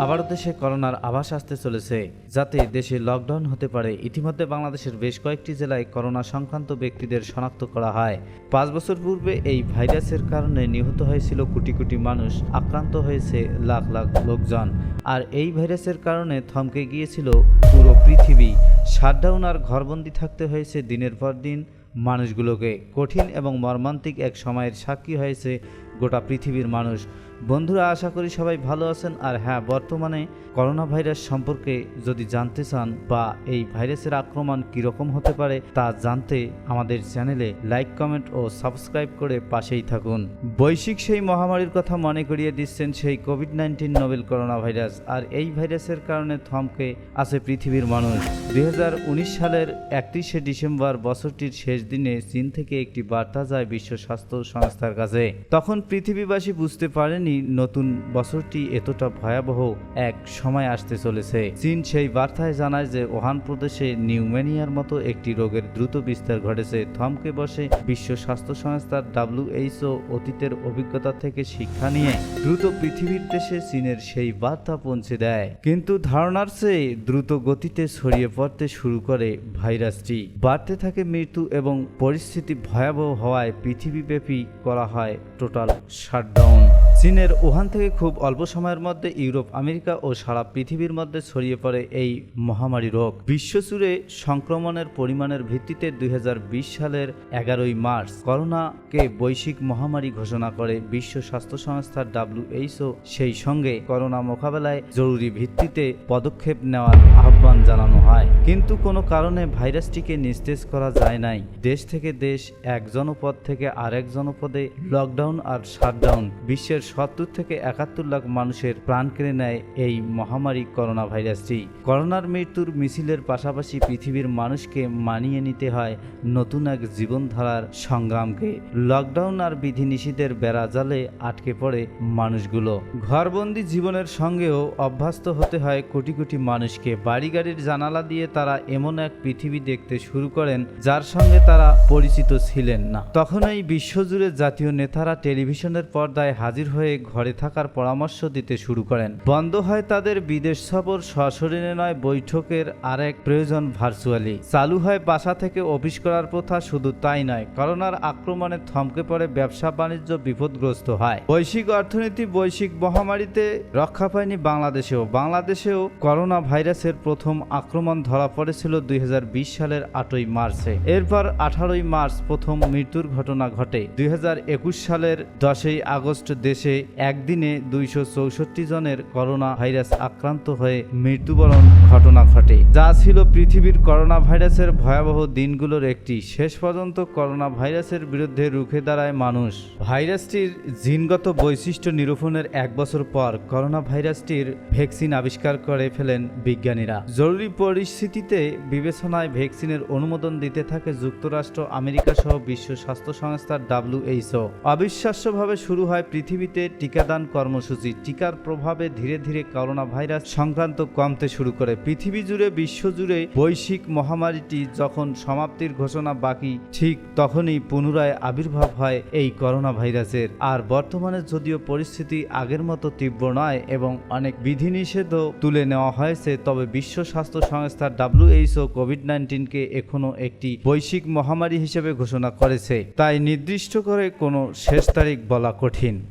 আবারও দেশে করোনার আভাস আসতে চলেছে, যাতে দেশে লকডাউন হতে পারে। ইতিমধ্যে বাংলাদেশের বেশ কয়েকটি জেলায় করোনা সংক্রান্ত ব্যক্তিদের শনাক্ত করা হয়। 5 বছর পূর্বে এই ভাইরাসের কারণে নিহত হয়েছিল কোটি কোটি মানুষ, আক্রান্ত হয়েছে লাখ লাখ লোকজন। আর এই ভাইরাসের কারণে থমকে গিয়েছিল পুরো পৃথিবী। শাটডাউন আর ঘরবন্দি থাকতে হয়েছে দিনের পর দিন মানুষগুলোকে। কঠিন এবং মর্মান্তিক এক সময়ের সাক্ষী হয়েছে গোটা পৃথিবীর মানুষ। বন্ধুরা, আশা করি সবাই ভালো আছেন। আর হ্যাঁ, বর্তমানে করোনা ভাইরাস সম্পর্কে যদি জানতে চান বা এই ভাইরাসের আক্রমণ কীরকম হতে পারে তা জানতে আমাদের চ্যানেলে লাইক, কমেন্ট ও সাবস্ক্রাইব করে পাশেই থাকুন। বৈশ্বিক সেই মহামারীর কথা মনে করিয়ে দিচ্ছেন সেই কোভিড-19 নোবেল করোনা ভাইরাস। আর এই ভাইরাসের কারণে থমকে আছে পৃথিবীর মানুষ। 2019 সালের 31শে ডিসেম্বর বছরটির শেষ দিনে চীন থেকে একটি বার্তা যায় বিশ্ব স্বাস্থ্য সংস্থার কাছে। তখন পৃথিবীবাসী বুঝতে পারেনি নতুন বছরটি এতটা ভয়াবহ এক সময় আসতে চলেছে। চীন সেই বার্তায় জানায় যে ওহান প্রদেশে নিউমোনিয়ার মতো একটি রোগের দ্রুত বিস্তার ঘটেছে। থমকে বসে বিশ্ব স্বাস্থ্য সংস্থার WHO অতীতের অভিজ্ঞতা থেকে শিক্ষা নিয়ে দ্রুত পৃথিবীর দেশে চীনের সেই বার্তা পৌঁছে দেয়। কিন্তু ধারণার চেয়ে দ্রুত গতিতে ছড়িয়ে পড়তে শুরু করে ভাইরাসটি। বাড়তে থাকে মৃত্যু এবং পরিস্থিতি ভয়াবহ হওয়ায় পৃথিবীব্যাপী করা হয় টোটাল শাটডাউন। চীনের উহান থেকে খুব অল্প সময়ের মধ্যে ইউরোপ, আমেরিকা ও সারা পৃথিবীর মধ্যে ছড়িয়ে পড়ে এই মহামারী রোগ। বিশ্বজুড়ে সংক্রমণের পরিমাণের ভিত্তিতে 2020 সালের 11ই মার্চ করোনাকে বৈশ্বিক মহামারী ঘোষণা করে বিশ্ব স্বাস্থ্য সংস্থা WHO। সেই সঙ্গে করোনা মোকাবেলায় জরুরি ভিত্তিতে পদক্ষেপ নেওয়ার আহ্বান জানানো হয়। কিন্তু কোনো কারণে ভাইরাসটিকে নিস্তেজ করা যায় নাই। দেশ থেকে দেশ, এক জনপদ থেকে আরেক জনপদে লকডাউন আর শাটডাউন বিশ্বের 70 থেকে 71 লাখ মানুষের প্রাণ কেড়ে নেয় এই মহামারী করোনা ভাইরাসটি। করোনার মৃত্যুর মিছিলের পাশাপাশি পৃথিবীর মানুষকে মানিয়ে নিতে হয় নতুন এক জীবনধারার সংগ্রামকে। লকডাউন আর বিধিনিষেধের বেড়াজালে আটকে পড়ে মানুষগুলো। ঘরবন্দি জীবনের সঙ্গেও অভ্যস্ত হতে হয় কোটি কোটি মানুষকে। বাড়ি গাড়ির জানালা দিয়ে তারা এমন এক পৃথিবী দেখতে শুরু করেন যার সঙ্গে তারা পরিচিত ছিলেন না। তখনই বিশ্বজুড়ে জাতীয় নেতারা টেলিভিশনের পর্দায় হাজির হয়ে ঘরে থাকার পরামর্শ দিতে শুরু করেন। বন্ধ হয় তাদের বিদেশ সফর, সশরীরে নয় বৈঠকের আরেক প্রয়োজন ভার্চুয়ালি। চালু হয় বাসা থেকে অফিস করার প্রথা। শুধু তাই নয়, করোনার আক্রমণে থমকে পড়ে ব্যবসা বাণিজ্য, বিপদগ্রস্ত হয় বৈশ্বিক অর্থনীতি। বৈশ্বিক মহামারীতে রক্ষা পায়নি বাংলাদেশেও করোনা ভাইরাসের প্রথম আক্রমণ ধরা পড়েছিল 2020 সালের 8ই মার্চে। এরপর 18ই মার্চ প্রথম মৃত্যুর ঘটনা ঘটে। 2021 সালের 10ই আগস্ট দেশে একদিনে 264 জনের করোনা ভাইরাস আক্রান্ত হয়ে মৃত্যুবরণ ঘটনা ঘটে, যা ছিল পৃথিবীর করোনা ভাইরাসের ভয়াবহ দিনগুলোর একটি। শেষ পর্যন্ত করোনা ভাইরাসের বিরুদ্ধে রুখে দাঁড়ায় মানুষ। ভাইরাসটির জিনগত বৈশিষ্ট্য নিরূপণের 1 বছর পর করোনা ভাইরাসটির ভ্যাকসিন আবিষ্কার করে ফেলেন বিজ্ঞানীরা। জরুরি পরিস্থিতিতে বিবেচনায় ভ্যাকসিনের অনুমোদন দিতে থাকে যুক্তরাষ্ট্র, আমেরিকা সহ বিশ্ব স্বাস্থ্য সংস্থার WHO। অবিশ্বাস্যভাবে শুরু হয় পৃথিবীতে টিকাদান কর্মসূচি। টিকার প্রভাবে ধীরে ধীরে করোনা ভাইরাস সংক্রান্ত কমতে শুরু করে। পৃথিবী জুড়ে, বিশ্বজুড়ে বৈশ্বিক মহামারীটি যখন সমাপ্তির ঘোষণা বাকি, ঠিক তখনই পুনরায় আবির্ভাব হয় এই করোনা ভাইরাসের। আর বর্তমানে যদিও পরিস্থিতি আগের মতো তীব্র নয় এবং অনেক বিধিনিষেধও তুলে নেওয়া হয়েছে, তবে বিশ্ব স্বাস্থ্য সংস্থা WHO কোভিড-19কে এখনও একটি বৈশ্বিক মহামারী হিসেবে ঘোষণা করেছে। তাই নির্দিষ্ট করে কোনো শেষ তারিখ বলা কঠিন।